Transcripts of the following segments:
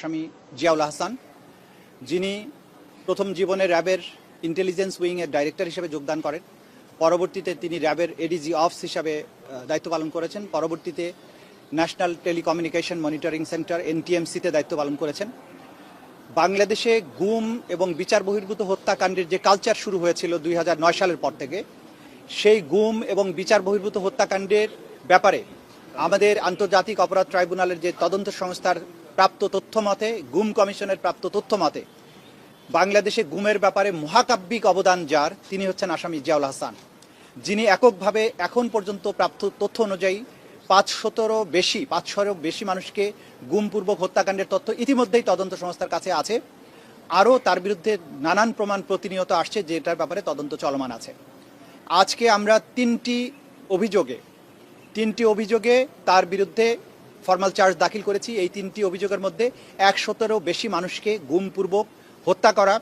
আসামি জিয়াউল আহসান, যিনি প্রথম জীবনে র্যাবের ইন্টেলিজেন্স উইংয়ের ডাইরেক্টর হিসেবে যোগদান করেন। পরবর্তীতে তিনি র্যাবের এডিজি অফিস হিসাবে দায়িত্ব পালন করেছেন। পরবর্তীতে ন্যাশনাল টেলিকমিউনিকেশন মনিটরিং সেন্টার এনটিএমসিতে দায়িত্ব পালন করেছেন। বাংলাদেশে গুম এবং বিচার বহির্ভূত হত্যাকাণ্ডের যে কালচার শুরু হয়েছিল 2009 সালের পর থেকে, সেই গুম এবং বিচার বহির্ভূত হত্যাকাণ্ডের ব্যাপারে আমাদের আন্তর্জাতিক অপরাধ ট্রাইব্যুনালের যে তদন্ত সংস্থার প্রাপ্ত তথ্য মতে, গুম কমিশনের প্রাপ্ত তথ্য মতে, বাংলাদেশে গুমের ব্যাপারে মহাকাব্যিক অবদান যার, তিনি হচ্ছেন আসামি জিয়াউল আহসান, যিনি এককভাবে এখন পর্যন্ত প্রাপ্ত তথ্য অনুযায়ী 500-এরও বেশি মানুষকে গুমপূর্বক হত্যাকাণ্ডের তথ্য ইতিমধ্যেই তদন্ত সংস্থার কাছে আছে। আরও তার বিরুদ্ধে নানান প্রমাণ প্রতিনিয়ত আসছে, যেটার ব্যাপারে তদন্ত চলমান আছে। আজকে আমরা তিনটি অভিযোগে তার বিরুদ্ধে ফর্মাল চার্জ দাখিল করেছি। এই তিনটি অভিযোগের মধ্যে 100-এরও বেশি মানুষকে গুমপূর্বক হত্যা করা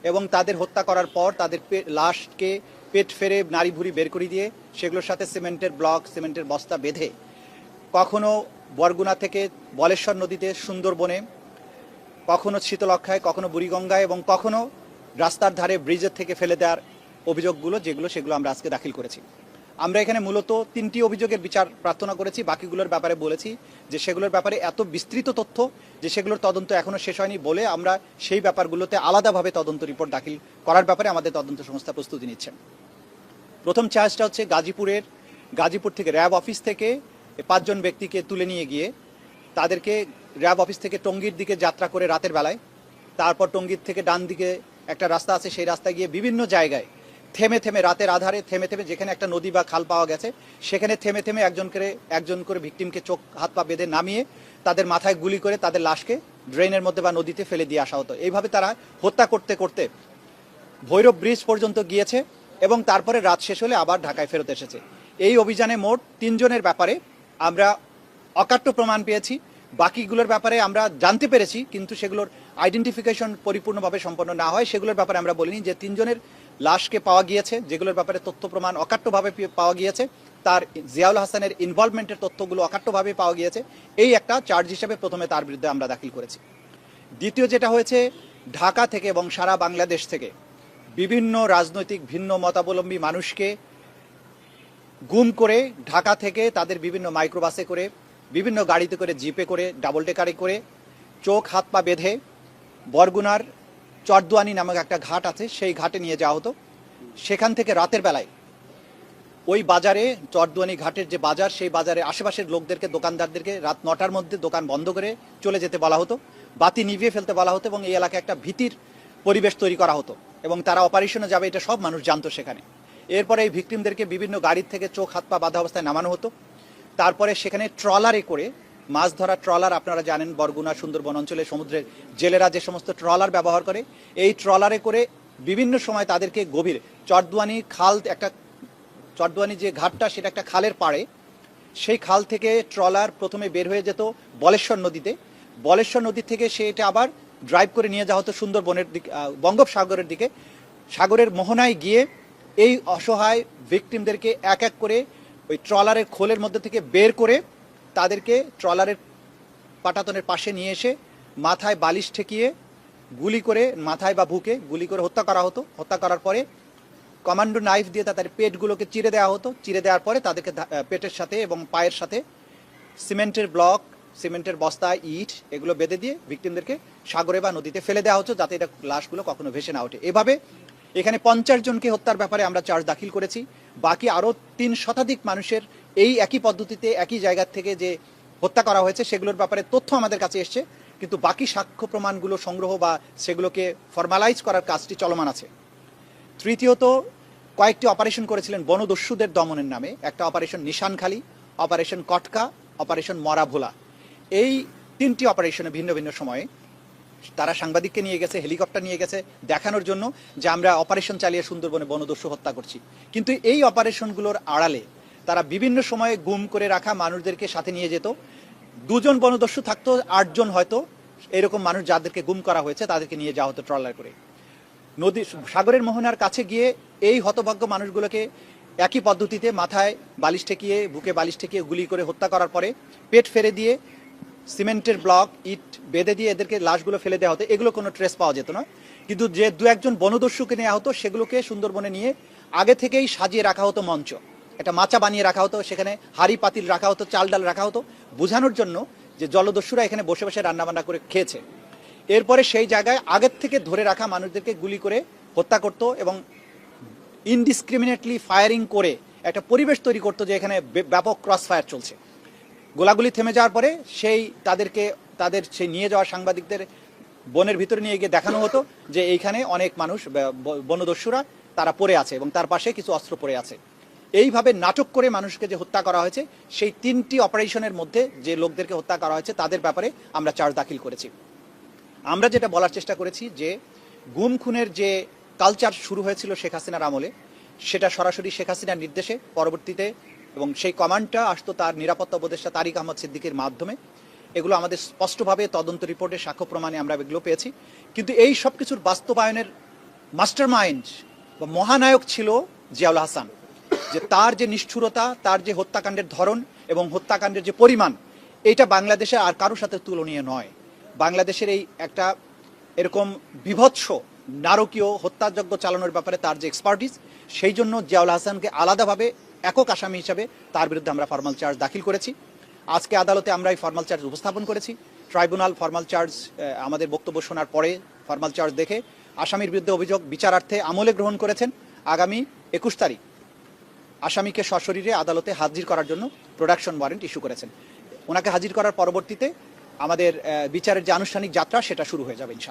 এবং তাদের হত্যা করার পর তাদের লাশকে পেট ফেরে নাড়ি ভুড়ি বের করে দিয়ে সেগুলোর সাথে সিমেন্টের ব্লক, সিমেন্টের বস্তা বেঁধে কখনো বরগুনা থেকে বলেশ্বর নদীতে সুন্দরবনে, কখনো শীতলক্ষায়, কখনো বুড়িগঙ্গায় এবং কখনো রাস্তার ধারে ব্রিজের থেকে ফেলে দেওয়ার অভিযোগগুলো সেগুলো আমরা আজকে দাখিল করেছি। আমরা এখানে মূলত তিনটি অভিযোগের বিচার প্রার্থনা করেছি। বাকিগুলোর ব্যাপারে বলেছি যে সেগুলোর ব্যাপারে এত বিস্তৃত তথ্য যে সেগুলোর তদন্ত এখনও শেষ হয়নি বলে আমরা সেই ব্যাপারগুলোতে আলাদাভাবে তদন্ত রিপোর্ট দাখিল করার ব্যাপারে আমাদের তদন্ত সংস্থা প্রস্তুতি নিচ্ছেন। প্রথম চার্জটা হচ্ছে গাজীপুর থেকে র্যাব অফিস থেকে 5 জন ব্যক্তিকে তুলে নিয়ে গিয়ে তাদেরকে র্যাব অফিস থেকে টঙ্গীর দিকে যাত্রা করে রাতের বেলায়, তারপর টঙ্গীর থেকে ডান দিকে একটা রাস্তা আছে, সেই রাস্তায় গিয়ে বিভিন্ন জায়গায় থেমে রাতের আধারে থেমে যেখানে একটা নদী বা খাল পাওয়া গেছে সেখানে থেমে একজন করে ভিকটিমকে চোখ হাত পা বেঁধে নামিয়ে তাদের মাথায় গুলি করে তাদের লাশকে ড্রেনের মধ্যে বা নদীতে ফেলে দিয়ে আসা হতো। এইভাবে তারা হত্যা করতে করতে ভৈরব ব্রিজ পর্যন্ত গিয়েছে এবং তারপরে রাত শেষ হলে আবার ঢাকায় ফেরত এসেছে। এই অভিযানে মোট 3 জনের ব্যাপারে আমরা অকাট্য প্রমাণ পেয়েছি। বাকিগুলোর ব্যাপারে আমরা জানতে পেরেছি, কিন্তু সেগুলোর আইডেন্টিফিকেশন পরিপূর্ণভাবে সম্পন্ন না হয় সেগুলোর ব্যাপারে আমরা বলিনি। যে 3 জনের লাশকে পাওয়া গিয়েছে, যেগুলোর ব্যাপারে তথ্য প্রমাণ অকাট্যভাবে পাওয়া গিয়েছে, তার জিয়াউল হাসানের ইনভলভমেন্টের তথ্যগুলো অকাট্যভাবে পাওয়া গিয়েছে, এই একটা চার্জ হিসেবে প্রথমে তার বিরুদ্ধে আমরা দাখিল করেছি। দ্বিতীয় যেটা হয়েছে, ঢাকা থেকে এবং সারা বাংলাদেশ থেকে বিভিন্ন রাজনৈতিক ভিন্ন মতাবলম্বী মানুষকে গুম করে ঢাকা থেকে তাদের বিভিন্ন মাইক্রোবাসে করে, বিভিন্ন গাড়িতে করে, জিপে করে, ডাবল ডেকারে করে চোখ হাত পা বেঁধে বরগুনার চরদুয়ানি নামক একটা ঘাট আছে, সেই ঘাটে নিয়ে যাওয়া হতো। সেখান থেকে রাতের বেলায় ওই বাজারে, চরদুয়ানি ঘাটের যে বাজার, সেই বাজারে আশেপাশের লোকদেরকে, দোকানদারদেরকে রাত 9টার মধ্যে দোকান বন্ধ করে চলে যেতে বলা হতো, বাতি নিভিয়ে ফেলতে বলা হতো এবং এই এলাকায় একটা ভীতির পরিবেশ তৈরি করা হতো এবং তারা অপারেশনে যাবে এটা সব মানুষ জানতো সেখানে। এরপরে এই ভিকটিমদেরকে বিভিন্ন গাড়ির থেকে চোখ হাত পা বাঁধা অবস্থায় নামানো হতো। তারপরে সেখানে ট্রলারে করে, মাছ ধরা ট্রলার আপনারা জানেন, বরগুনা সুন্দরবন অঞ্চলে সমুদ্রের জেলেরা যে সমস্ত ট্রলার ব্যবহার করে, এই ট্রলারে করে বিভিন্ন সময় তাদেরকে গভীর চরদুয়ানি যে ঘাটটা, সেটা একটা খালের পাড়ে, সেই খাল থেকে ট্রলার প্রথমে বের হয়ে যেত বলেশ্বর নদী থেকে সেটা আবার ড্রাইভ করে নিয়ে যাওয়া হতো সুন্দরবনের দিকে, বঙ্গোপসাগরের দিকে। সাগরের মোহনায় গিয়ে এই অসহায় ভিকটিমদেরকে এক এক করে ওই ট্রলারের খোলের মধ্যে থেকে বের করে তাদেরকে ট্রলারের পাটাতনের পাশে নিয়ে এসে মাথায় বালিশ ঠেকিয়ে গুলি করে, মাথায় বা বুকে গুলি করে হত্যা করা হতো। হত্যা করার পরে কমান্ডো নাইফ দিয়ে তাদের পেটগুলোকে চিরে দেওয়া হতো। চিরে দেওয়ার পরে তাদেরকে পেটের সাথে এবং পায়ের সাথে সিমেন্টের ব্লক, সিমেন্টের বস্তা, ইট এগুলো বেঁধে দিয়ে ভিকটিমদেরকে সাগরে বা নদীতে ফেলে দেওয়া হতো, যাতে এটা লাশগুলো কখনো ভেসে না ওঠে। এভাবে এখানে 50 জনকে হত্যার ব্যাপারে আমরা চার্জ দাখিল করেছি। বাকি আরও 3 শতাধিক মানুষের এই একই পদ্ধতিতে একই জায়গা থেকে যে হত্যা করা হয়েছে সেগুলোর ব্যাপারে তথ্য আমাদের কাছে এসছে, কিন্তু বাকি সাক্ষ্য প্রমাণগুলো সংগ্রহ বা সেগুলোকে ফর্মালাইজ করার কাজটি চলমান আছে। তৃতীয়ত, কয়েকটি অপারেশন করেছিলেন বনদস্যুদের দমনের নামে। একটা অপারেশন নিশানখালী, অপারেশন কটকা, অপারেশন মরাভোলা। এই 3টি অপারেশনে ভিন্ন ভিন্ন সময়ে তারা সাংবাদিককে নিয়ে গেছে, হেলিকপ্টার নিয়ে গেছে দেখানোর জন্য যে আমরা অপারেশন চালিয়ে সুন্দরবনে বনদস্যু হত্যা করছি। কিন্তু এই অপারেশনগুলোর আড়ালে তারা বিভিন্ন সময়ে গুম করে রাখা মানুষদেরকে সাথে নিয়ে যেত। 2 জন বনদস্যু থাকতো, 8 জন হয়তো এরকম মানুষ যাদেরকে গুম করা হয়েছে তাদেরকে নিয়ে যাওয়া হতো ট্রলার করে। সাগরের মোহনার কাছে গিয়ে এই হতভাগ্য মানুষগুলোকে একই পদ্ধতিতে মাথায় বালিশ ঠেকিয়ে, বুকে বালিশ ঠেকিয়ে গুলি করে হত্যা করার পরে পেট ফেরে দিয়ে সিমেন্টের ব্লক ইট বেঁধে দিয়ে এদেরকে লাশগুলো ফেলে দেওয়া হতো, এগুলো কোনো ট্রেস পাওয়া যেত না। কিন্তু যে দু একজন বনদস্যুকে নেওয়া হতো সেগুলোকে সুন্দরবনে নিয়ে আগে থেকেই সাজিয়ে রাখা হতো মঞ্চ, একটা মাচা বানিয়ে রাখা হতো, সেখানে হাড়ি পাতিল রাখা হতো, চাল ডাল রাখা হতো, বোঝানোর জন্য যে জলদস্যুরা এখানে বসে বসে রান্নাবান্না করে খেয়েছে। এরপরে সেই জায়গায় আগের থেকে ধরে রাখা মানুষদেরকে গুলি করে হত্যা করতো এবং ইনডিসক্রিমিনেটলি ফায়ারিং করে একটা পরিবেশ তৈরি করতো যে এখানে ব্যাপক ক্রস ফায়ার চলছে। গোলাগুলি থেমে যাওয়ার পরে তাদের সেই নিয়ে যাওয়া সাংবাদিকদের বনের ভিতরে নিয়ে গিয়ে দেখানো হতো যে এইখানে অনেক মানুষ বনদস্যুরা তারা পড়ে আছে এবং তার পাশে কিছু অস্ত্র পড়ে আছে। এইভাবে নাটক করে মানুষকে যে হত্যা করা হয়েছে, সেই 3টি অপারেশনের মধ্যে যে লোকদেরকে হত্যা করা হয়েছে তাদের ব্যাপারে আমরা চার্জ দাখিল করেছি। আমরা যেটা বলার চেষ্টা করেছি যে গুম খুনের যে কালচার শুরু হয়েছিল শেখ হাসিনার আমলে, সেটা সরাসরি শেখ হাসিনার নির্দেশে পরবর্তীতে, এবং সেই কমান্ডটা আসতো তার নিরাপত্তা উপদেষ্টা তারিক আহমদ সিদ্দিকীর মাধ্যমে। এগুলো আমাদের স্পষ্টভাবে তদন্ত রিপোর্টে সাক্ষ্য প্রমাণে আমরা এগুলো পেয়েছি। কিন্তু এই সব কিছুর বাস্তবায়নের মাস্টার মাইন্ড বা মহানায়ক ছিল জিয়াউল হাসান, যে তার যে নিষ্ঠুরতা, তার যে হত্যাকাণ্ডের ধরন এবং হত্যাকাণ্ডের যে পরিমাণ, এটা বাংলাদেশে আর কারোর সাথে তুলনীয় নয়। বাংলাদেশের এই একটা এরকম বিভৎস নারকীয় হত্যাযজ্ঞ চালানোর ব্যাপারে তার যে এক্সপার্টিস, সেই জন্য জিয়াউল হাসানকে আলাদাভাবে একক আসামি হিসাবে তার বিরুদ্ধে আমরা ফর্মাল চার্জ দাখিল করেছি। আজকে আদালতে আমরা এই ফর্মাল চার্জ উপস্থাপন করেছি। ট্রাইব্যুনাল ফর্মাল চার্জ আমাদের বক্তব্য শোনার পরে ফর্মাল চার্জ দেখে আসামির বিরুদ্ধে অভিযোগ বিচারার্থে আমলে গ্রহণ করেছেন। আগামী 21 তারিখ আসামিকে সশরীরে আদালতে হাজির করার জন্য প্রোডাকশন ওয়ারেন্ট ইস্যু করেছেন। ওনাকে হাজির করার পরবর্তীতে আমাদের বিচারের যে আনুষ্ঠানিক যাত্রা সেটা শুরু হয়ে যাবে ইনশাআল্লাহ।